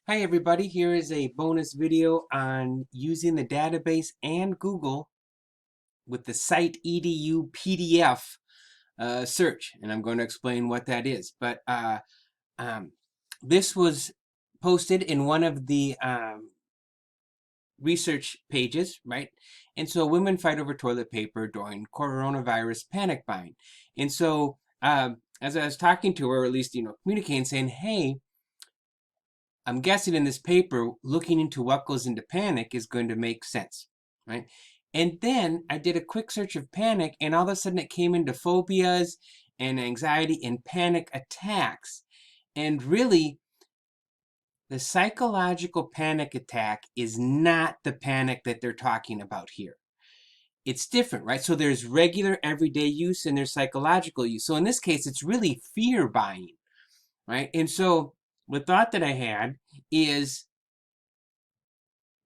Hi everybody, here is a bonus video on using the database and Google with the Cite EDU PDF search, and I'm going to explain what that is. But um, this was posted in one of the research pages, right? And so women fight over toilet paper during coronavirus panic buying. And so as I was talking to her, or at least, communicating, saying, hey, I'm guessing in this paper, looking into what goes into panic is going to make sense, right? And then I did a quick search of panic, and all of a sudden it came into phobias and anxiety and panic attacks. And really, the psychological panic attack is not the panic that they're talking about here. It's different, right? So there's regular everyday use and there's psychological use. So in this case, it's really fear buying, right? And so the thought that I had is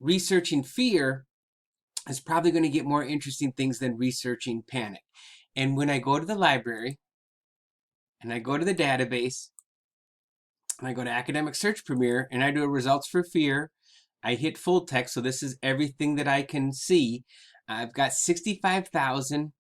researching fear is probably going to get more interesting things than researching panic. And when I go to the library and I go to the database and I go to Academic Search Premier and I do a results for fear, I hit full text. So this is everything that I can see. I've got 65,000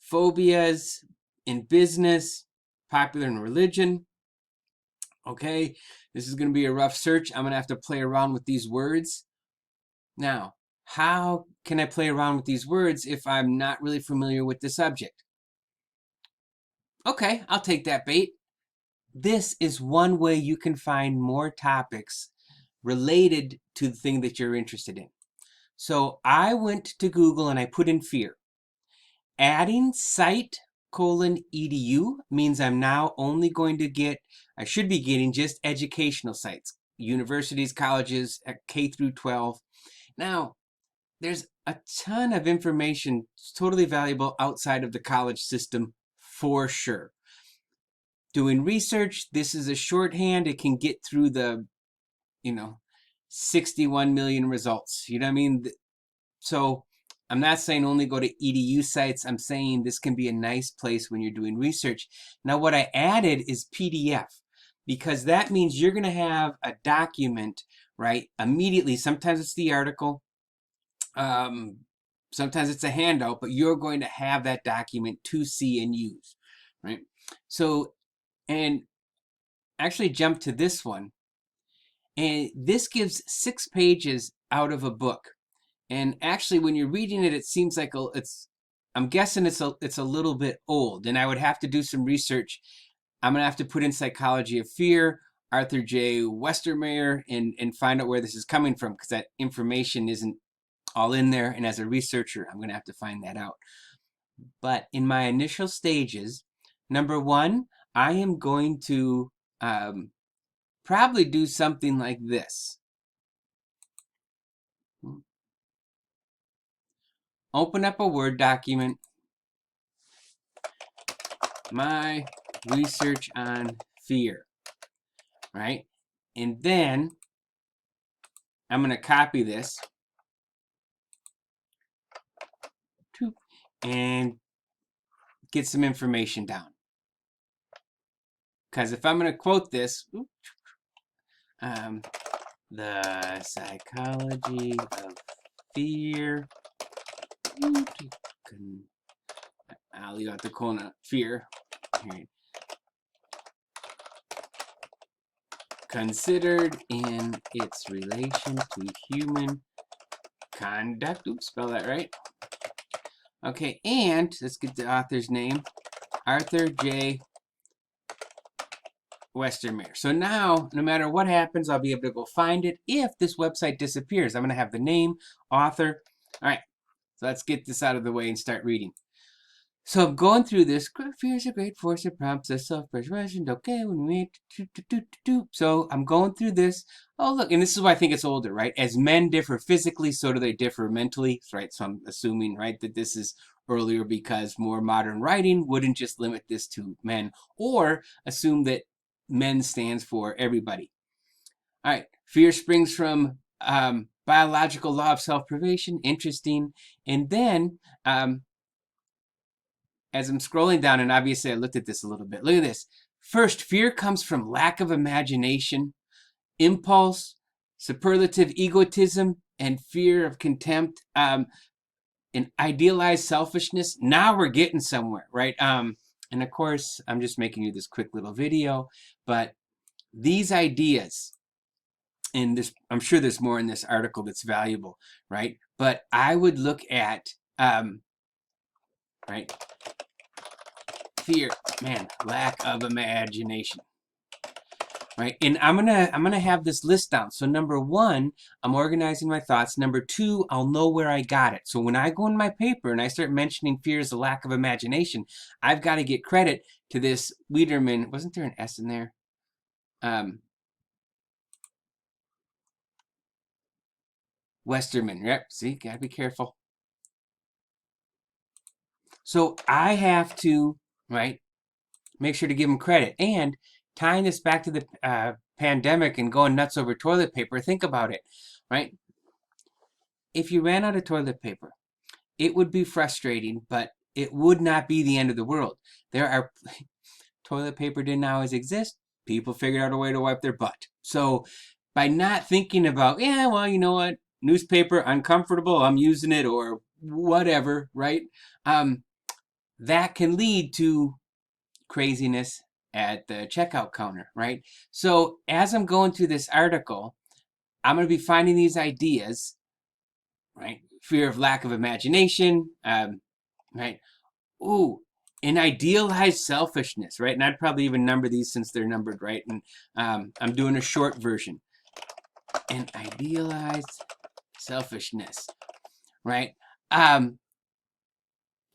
phobias in business, popular in religion. Okay, this is going to be a rough search. I'm going to have to play around with these words. Now, how can I play around with these words if I'm not really familiar with the subject? Okay, I'll take that bait. This is one way you can find more topics related to the thing that you're interested in. So I went to Google and I put in fear. Adding cite:/edu means I'm now only going to get, I should be getting just educational sites, universities, colleges, K through 12. Now, there's a ton of information totally valuable outside of the college system for sure. Doing research, this is a shorthand. It can get through the, 61 million results. You know what I mean? So I'm not saying only go to EDU sites. I'm saying this can be a nice place when you're doing research. Now, what I added is PDF because that means you're going to have a document, right? Immediately. Sometimes it's the article. Sometimes it's a handout, but you're going to have that document to see and use, right? So, and actually jump to this one. And this gives 6 pages out of a book. And actually, when you're reading it, it seems like I'm guessing it's a little bit old. And I would have to do some research. I'm going to have to put in Psychology of Fear, Arthur J. Westermeyer, and find out where this is coming from because that information isn't all in there. And as a researcher, I'm going to have to find that out. But in my initial stages, number one, I am going to probably do something like this. Open up a Word document, my research on fear, right? And then I'm going to copy this and get some information down. Because if I'm going to quote this, the psychology of fear, I'll leave out the colon, fear. Here. Considered in its relation to human conduct. Oops, spell that right. Okay, and let's get the author's name. Arthur J. Westermeyer. So now, no matter what happens, I'll be able to go find it. If this website disappears, I'm going to have the name, author. All right, so let's get this out of the way and start reading. So I'm going through this. Fear is a great force that prompts us self-preservation. Okay, when we so I'm going through this. Oh, look, and this is why I think it's older, right? As men differ physically, so do they differ mentally, right? So I'm assuming, right, that this is earlier because more modern writing wouldn't just limit this to men, or assume that men stands for everybody. All right, fear springs from biological law of self-preservation. Interesting. And then as I'm scrolling down, and obviously I looked at this a little bit. Look at this. First, fear comes from lack of imagination. impulse, superlative egotism, and fear of contempt, and idealized selfishness. Now we're getting somewhere, right? And of course, I'm just making you this quick little video, but these ideas, and this, I'm sure there's more in this article that's valuable, right? But I would look at, right, fear, man, lack of imagination. Right, and I'm gonna have this list down. So number one, I'm organizing my thoughts. Number two, I'll know where I got it. So when I go in my paper and I start mentioning fear as a lack of imagination, I've got to get credit to this Wiederman. Wasn't there an S in there? Westerman. Yep. See, gotta be careful. So I have to, right, make sure to give him credit. And tying this back to the pandemic and going nuts over toilet paper, think about it, right? If you ran out of toilet paper, it would be frustrating, but it would not be the end of the world. There are toilet paper didn't always exist. People figured out a way to wipe their butt. So by not thinking about, yeah, well, you know what, newspaper, uncomfortable, I'm using it, or whatever, right? That can lead to craziness at the checkout counter, right? So as I'm going through this article, I'm going to be finding these ideas, right? Fear of lack of imagination, right? Ooh, an idealized selfishness, right? And I'd probably even number these since they're numbered, right? And I'm doing a short version. An idealized selfishness, right?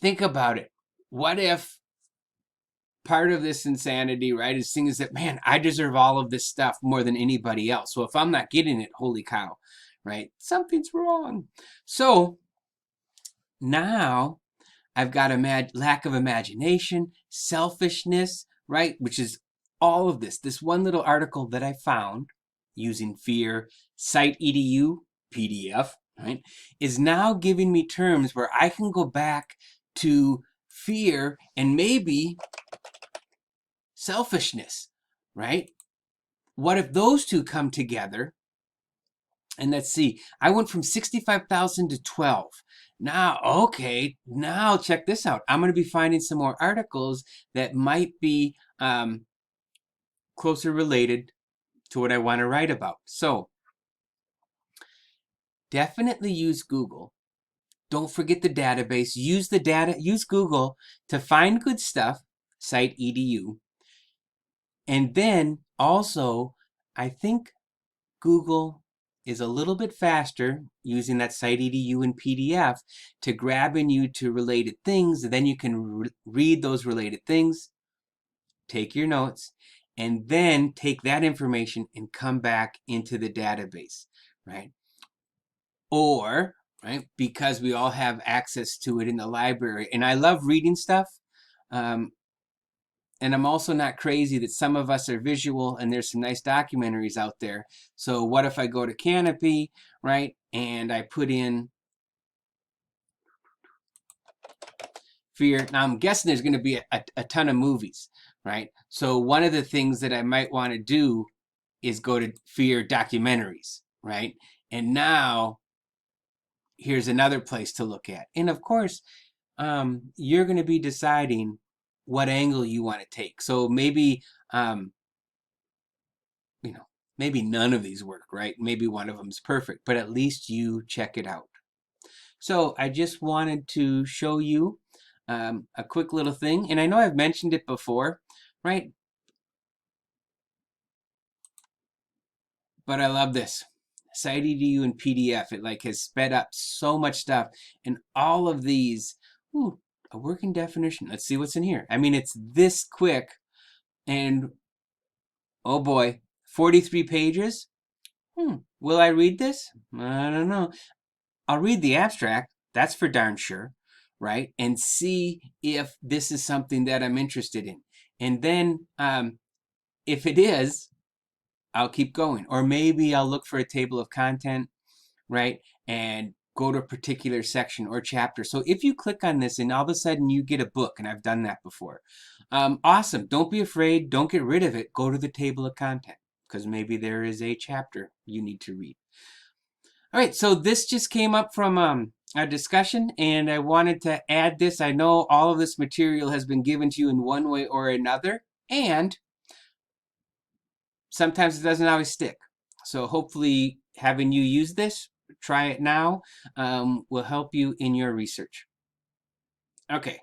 Think about it. What if part of this insanity, right, is things that, man, I deserve all of this stuff more than anybody else. So if I'm not getting it, holy cow, right? Something's wrong. So now I've got a lack of imagination, selfishness, right? Which is all of this. This one little article that I found using Fear, Cite EDU, PDF, right, is now giving me terms where I can go back to fear and maybe selfishness, right? What if those two come together? And let's see, I went from 65,000 to 12. Now, okay, now check this out. I'm going to be finding some more articles that might be closer related to what I want to write about. So, definitely use Google. Don't forget the database. Use the data. Use Google to find good stuff. Cite EDU. And then also, I think Google is a little bit faster using that Cite EDU and PDF to grabbing you to related things. Then you can read those related things, take your notes, and then take that information and come back into the database, right? Or, right, because we all have access to it in the library. And I love reading stuff. And I'm also not crazy that some of us are visual, and there's some nice documentaries out there. So what if I go to Canopy, right, and I put in fear? Now I'm guessing there's going to be a ton of movies, right? So one of the things that I might want to do is go to fear documentaries, right? And now here's another place to look at. And of course, you're going to be deciding what angle you want to take. So maybe, maybe none of these work, right? Maybe one of them is perfect, but at least you check it out. So I just wanted to show you a quick little thing. And I know I've mentioned it before, right? But I love this. Cite EDU and PDF. It like has sped up so much stuff. And all of these, ooh, a working definition. Let's see what's in here. I mean, it's this quick, and oh boy, 43 pages. Will I read this? I don't know. I'll read the abstract. That's for darn sure, right? And see if this is something that I'm interested in. And then if it is, I'll keep going. Or maybe I'll look for a table of content, right? And go to a particular section or chapter. So if you click on this and all of a sudden you get a book, and I've done that before, awesome. Don't be afraid. Don't get rid of it. Go to the table of content. because maybe there is a chapter you need to read. All right, so this just came up from a discussion, and I wanted to add this. I know all of this material has been given to you in one way or another, and sometimes it doesn't always stick. So hopefully having you use this, try it now, will help you in your research. Okay,